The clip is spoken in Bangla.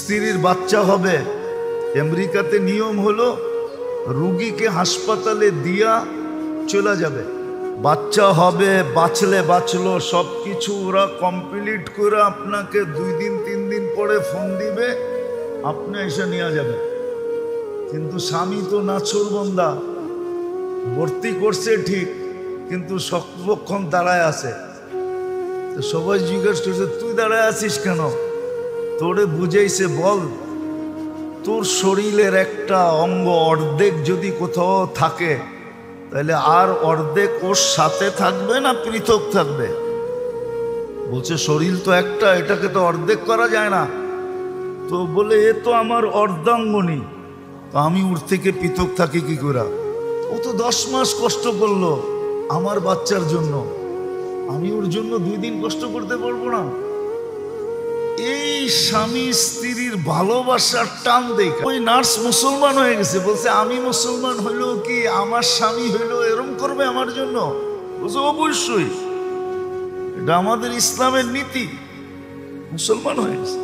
স্ত্রীর বাচ্চা হবে, আমেরিকাতে নিয়ম হলো রুগীকে হাসপাতালে দিয়া চলে যাবে, বাচ্চা হবে, বাঁচলে বাঁচলো, সব কিছু ওরা কমপ্লিট করে আপনাকে 2 দিন 3 দিন পরে ফোন দিবে, আপনি এসে নিয়ে যাবেন। কিন্তু স্বামী তো নাছোড়বান্দা, ভর্তি করছে ঠিক, কিন্তু সর্বক্ষণ দাঁড়ায় আছে। তো সবাই জিজ্ঞেস করছে তুই দাঁড়ায় আছিস কেন? তোরে বুঝাইছে, বল তোর শরীরের একটা অঙ্গ অর্ধেক যদি কোথাও থাকে তাহলে আর অর্ধেক ওর সাথে থাকবে না পৃথক থাকবে? বলছে শরীর তো একটা, এটাকে তো অর্ধেক করা যায় না। তো বলে এ তো আমার অর্ধাঙ্গনী, তো আমি ওর থেকে পৃথক থাকি কি করে? ও তো 10 মাস কষ্ট করলো আমার বাচ্চার জন্য, আমি ওর জন্য 2 দিন কষ্ট করতে পারবো না? এই স্বামী স্ত্রীর ভালোবাসার টান দেখে ওই নার্স মুসলমান হয়ে গেছে। বলছে আমি মুসলমান হইলেও কি আমার স্বামী হইলেও এরম করবে আমার জন্য? বলছে অবশ্যই, এটা আমাদের ইসলামের নীতি। মুসলমান হয়ে গেছে।